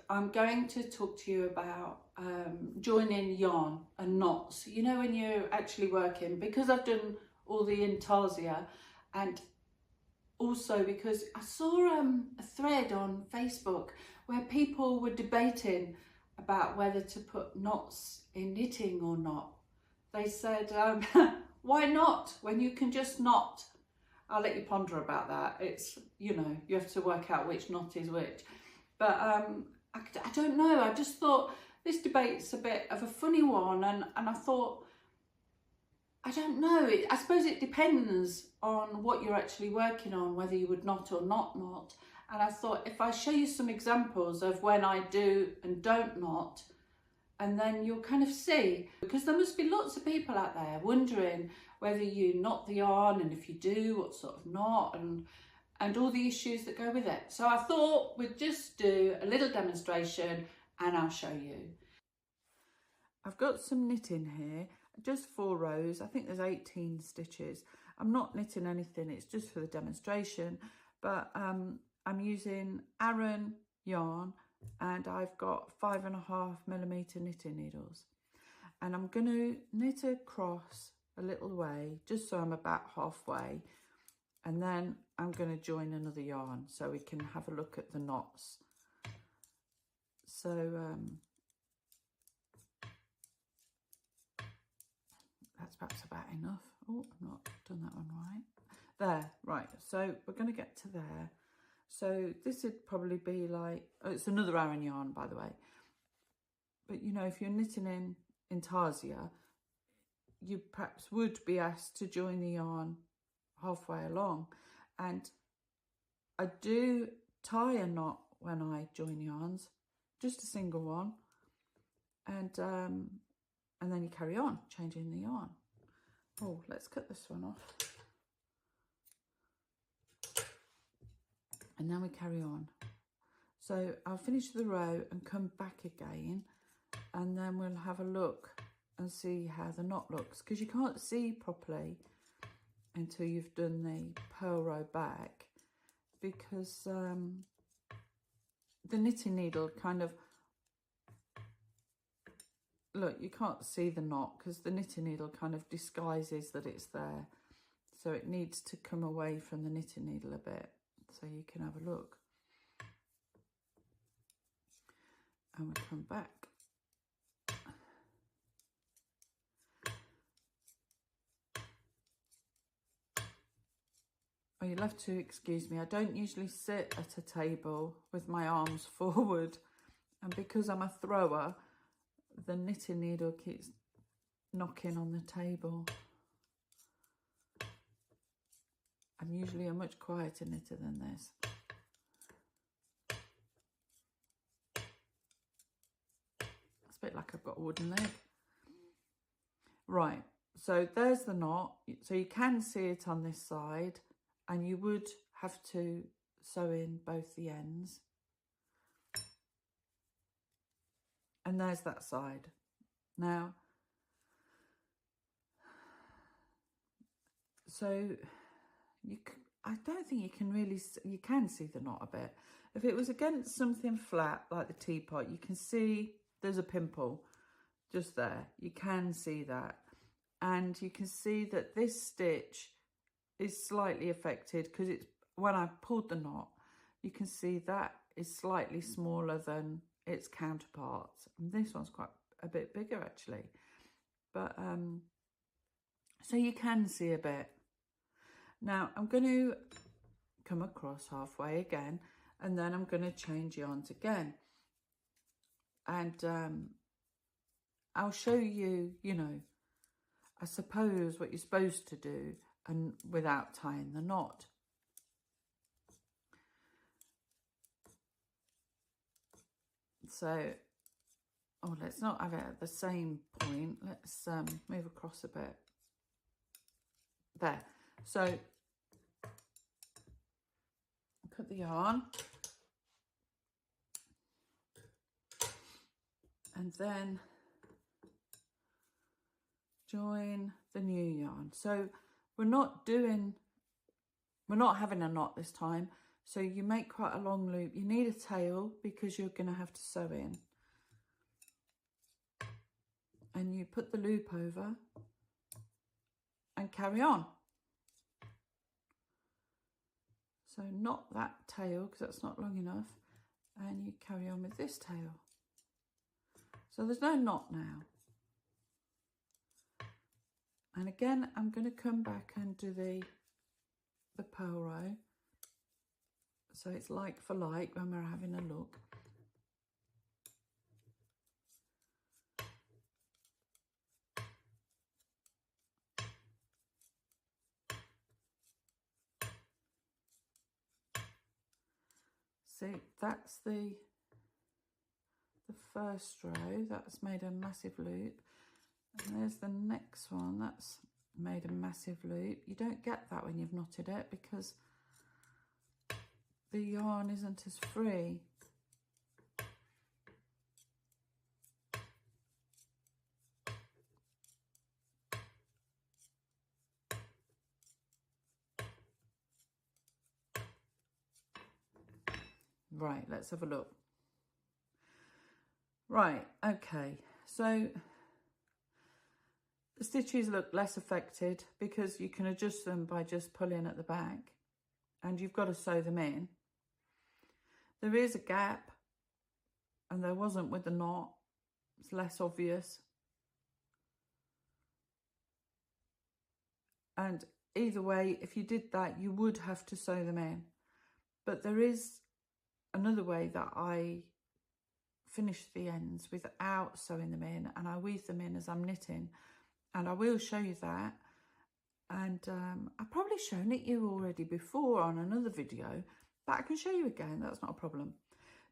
I'm going to talk to you about joining yarn and knots. You know, when you're actually working, because I've done all the intarsia, and also because I saw a thread on Facebook where people were debating about whether to put knots in knitting or not. They said, why not when you can just knot? I'll let you ponder about that. It's, you know, you have to work out which knot is which. But I don't know. I just thought this debate's a bit of a funny one. And I thought, I don't know. I suppose it depends on what you're actually working on, whether you would knot or not knot. And I thought if I show you some examples of when I do and don't knot, and then you'll kind of see, because there must be lots of people out there wondering whether you knot the yarn, and if you do, what sort of knot, and all the issues that go with it. So I thought we'd just do a little demonstration and I'll show you. I've got some knitting here, just 4 rows. I think there's 18 stitches. I'm not knitting anything, it's just for the demonstration, but I'm using Aran yarn, and I've got 5.5mm knitting needles, and I'm going to knit across a little way just so I'm about halfway, and then I'm going to join another yarn so we can have a look at the knots. So that's perhaps about enough. Oh, I've not done that one right. There, right, so we're going to get to there. So this would probably be like, oh, it's another Aran yarn, by the way. But, you know, if you're knitting in intarsia, you perhaps would be asked to join the yarn halfway along. And I do tie a knot when I join yarns, just a single one. And then you carry on changing the yarn. Oh, let's cut this one off. And then we carry on. So I'll finish the row and come back again, and then we'll have a look and see how the knot looks, because you can't see properly until you've done the purl row back, because the knitting needle kind of, look, you can't see the knot because the knitting needle kind of disguises that it's there, so it needs to come away from the knitting needle a bit. So you can have a look. And we'll come back. Oh, you'll have to excuse me. I don't usually sit at a table with my arms forward. And because I'm a thrower, the knitting needle keeps knocking on the table. I'm usually a much quieter knitter than this. It's a bit like I've got a wooden leg. Right, so there's the knot. So you can see it on this side, and you would have to sew in both the ends. And there's that side. Now, so I don't think you can really, you can see the knot a bit. If it was against something flat like the teapot, you can see there's a pimple just there. You can see that. And you can see that this stitch is slightly affected because it's, when I pulled the knot, you can see that is slightly smaller than its counterparts. And this one's quite a bit bigger actually. But, so you can see a bit. Now I'm going to come across halfway again, and then I'm going to change yarns again, and I'll show you, you know, I suppose what you're supposed to do, and without tying the knot. So, oh, let's not have it at the same point. Let's move across a bit. There. So, cut the yarn, and then join the new yarn. So we're not having a knot this time. So you make quite a long loop. You need a tail because you're going to have to sew in. And you put the loop over and carry on. So not that tail because that's not long enough. And you carry on with this tail. So there's no knot now. And again, I'm going to come back and do the purl row. So it's like for like when we're having a look. See, that's the first row. That's made a massive loop. And there's the next one. That's made a massive loop. You don't get that when you've knotted it because the yarn isn't as free. Right, let's have a look. Right, okay, so the stitches look less affected because you can adjust them by just pulling at the back and you've got to sew them in. There is a gap and there wasn't with the knot. It's less obvious. And either way, if you did that, you would have to sew them in. But there is another way that I finish the ends without sewing them in, and I weave them in as I'm knitting, and I will show you that. And I've probably shown it you already before on another video, but I can show you again, that's not a problem.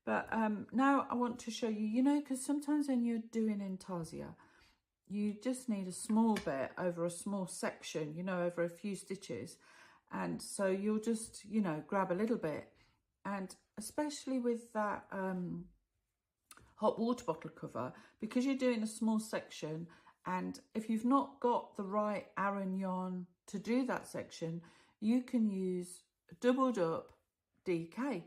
But now I want to show you, you know, because sometimes when you're doing intarsia, you just need a small bit over a small section, you know, over a few stitches. And so you'll just, you know, grab a little bit. And especially with that hot water bottle cover, because you're doing a small section, and if you've not got the right Aran yarn to do that section, you can use doubled up DK.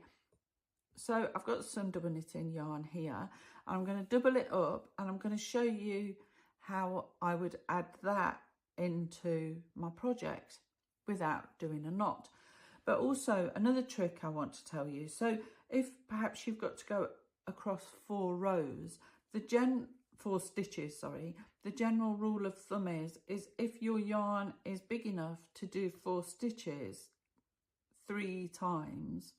So I've got some double knitting yarn here. I'm going to double it up and I'm going to show you how I would add that into my project without doing a knot. But also another trick I want to tell you. So if perhaps you've got to go across 4 rows, four stitches, sorry, the general rule of thumb is if your yarn is big enough to do 4 stitches 3 times,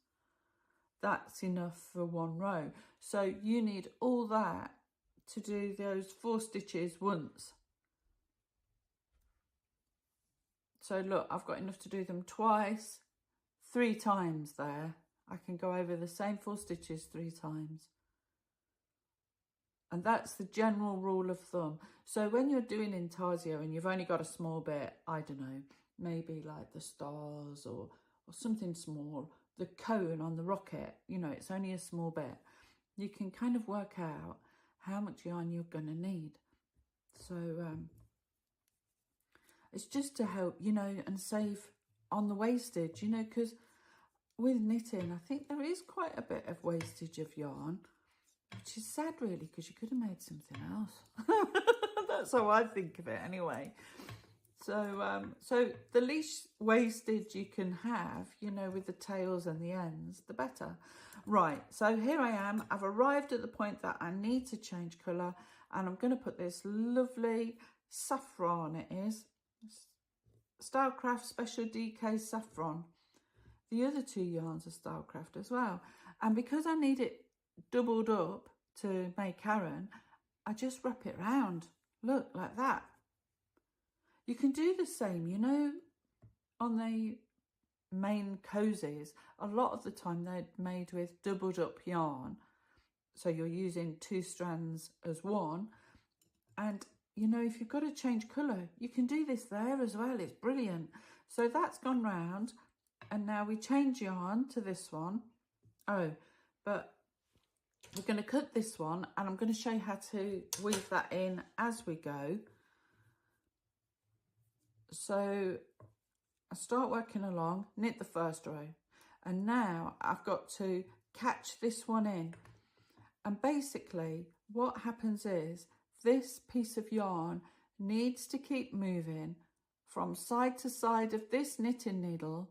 that's enough for 1 row. So you need all that to do those 4 stitches once. So look, I've got enough to do them twice, 3 times there. I can go over the same 4 stitches 3 times. And that's the general rule of thumb. So when you're doing intarsia and you've only got a small bit, I don't know, maybe like the stars or something small, the cone on the rocket, you know, it's only a small bit. You can kind of work out how much yarn you're going to need. So it's just to help, you know, and save on the wastage, you know, because with knitting, I think there is quite a bit of wastage of yarn, which is sad really, because you could have made something else. That's how I think of it anyway. So so the least wastage you can have, you know, with the tails and the ends, the better. Right, so here I am. I've arrived at the point that I need to change colour, and I'm going to put this lovely saffron, it is, Stylecraft Special DK Saffron. The other 2 yarns are Stylecraft as well. And because I need it doubled up to make Aran, I just wrap it round. Look, like that. You can do the same, you know, on the main cozies. A lot of the time they're made with doubled up yarn. So you're using 2 strands as one. And, you know, if you've got to change colour, you can do this there as well. It's brilliant. So that's gone round. And now we change yarn to this one. Oh, but we're going to cut this one, and I'm going to show you how to weave that in as we go. So I start working along, knit the first row, And now I've got to catch this one in. And basically what happens is this piece of yarn needs to keep moving from side to side of this knitting needle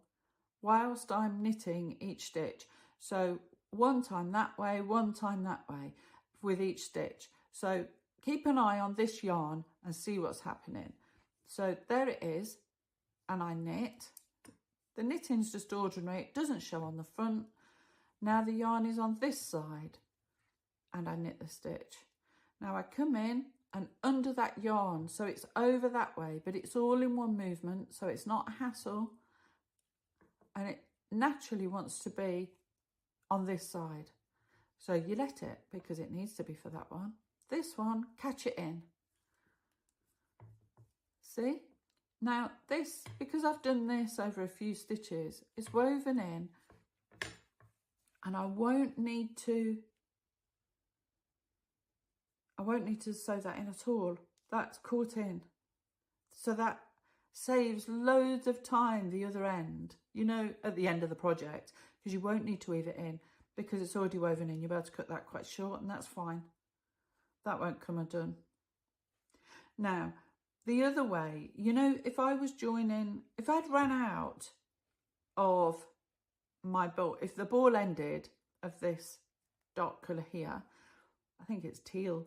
whilst I'm knitting each stitch. So one time that way, one time that way with each stitch. So keep an eye on this yarn and see what's happening. So there it is, and I knit. The knitting's just ordinary, it doesn't show on the front. Now the yarn is on this side and I knit the stitch. Now I come in and under that yarn, so it's over that way, but it's all in one movement, so it's not a hassle, and it naturally wants to be on this side. So you let it because it needs to be for that one. This one, catch it in. See? Now this, because I've done this over a few stitches, it's woven in, and I won't need to sew that in at all. That's caught in. So that saves loads of time the other end, you know, at the end of the project, because you won't need to weave it in because it's already woven in. You'll be able to cut that quite short, and that's fine. That won't come undone. Now, the other way, you know, if I was joining, if I'd run out of my ball, if the ball ended of this dark colour here, I think it's teal,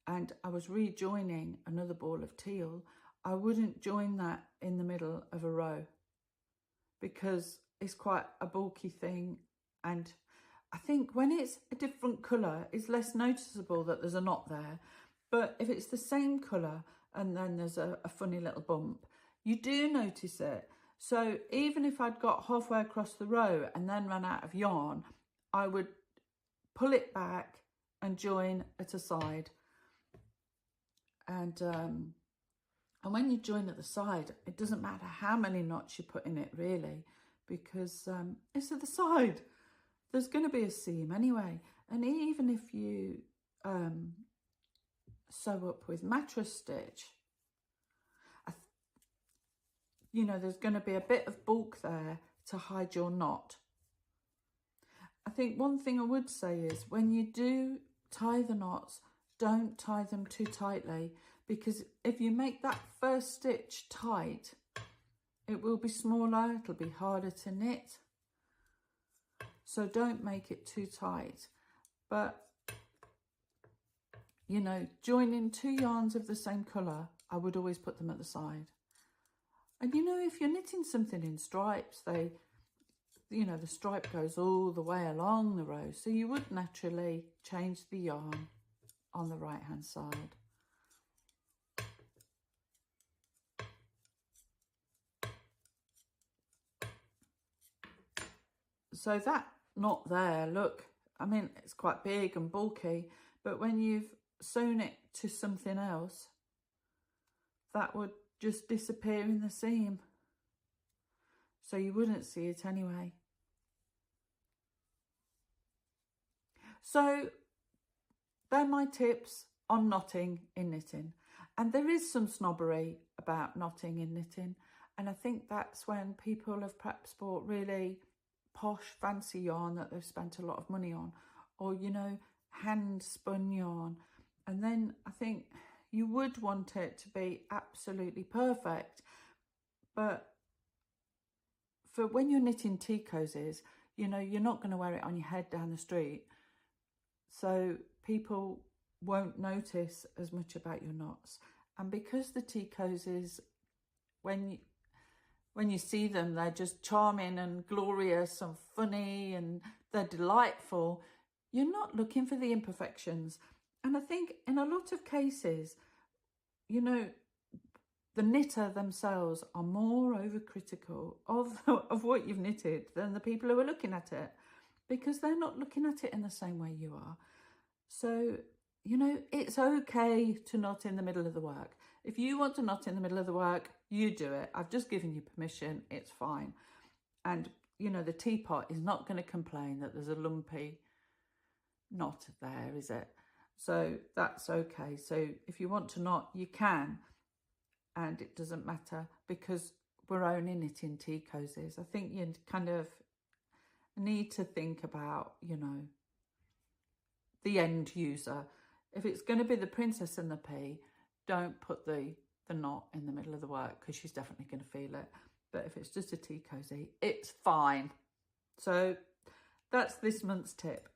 and I was rejoining another ball of teal, I wouldn't join that in the middle of a row because it's quite a bulky thing, and I think when it's a different colour, it's less noticeable that there's a knot there. But if it's the same colour and then there's a funny little bump, you do notice it. So even if I'd got halfway across the row and then ran out of yarn, I would pull it back and join at a side. And when you join at the side, it doesn't matter how many knots you put in it really, because it's at the side. There's going to be a seam anyway. And even if you sew up with mattress stitch, you know, there's going to be a bit of bulk there to hide your knot. I think one thing I would say is when you do tie the knots, don't tie them too tightly, because if you make that first stitch tight, it will be smaller, it'll be harder to knit. So don't make it too tight. But, you know, joining two yarns of the same colour, I would always put them at the side. And, you know, if you're knitting something in stripes, you know, the stripe goes all the way along the row. So you would naturally change the yarn on the right-hand side. So that knot there, look, I mean, it's quite big and bulky, but when you've sewn it to something else, that would just disappear in the seam. So you wouldn't see it anyway. So they're my tips on knotting in knitting. And there is some snobbery about knotting in knitting. And I think that's when people have perhaps bought really posh, fancy yarn that they've spent a lot of money on, or, you know, hand spun yarn. And then I think you would want it to be absolutely perfect. But for when you're knitting tea cozies, you know, you're not going to wear it on your head down the street. So people won't notice as much about your knots. And because the tea cozies, when you see them, they're just charming and glorious and funny and they're delightful, you're not looking for the imperfections. And I think in a lot of cases, you know, the knitter themselves are more overcritical of what you've knitted than the people who are looking at it, because they're not looking at it in the same way you are. So, you know, it's okay to knot in the middle of the work. If you want to knot in the middle of the work, you do it. I've just given you permission. It's fine. And, you know, the teapot is not going to complain that there's a lumpy knot there, is it? So that's okay. So if you want to knot, you can. And it doesn't matter because we're only knitting tea cozies. I think you kind of need to think about, you know, the end user. If it's going to be the princess and the pea, don't put the knot in the middle of the work, because she's definitely going to feel it. But if it's just a tea cozy, it's fine. So that's this month's tip.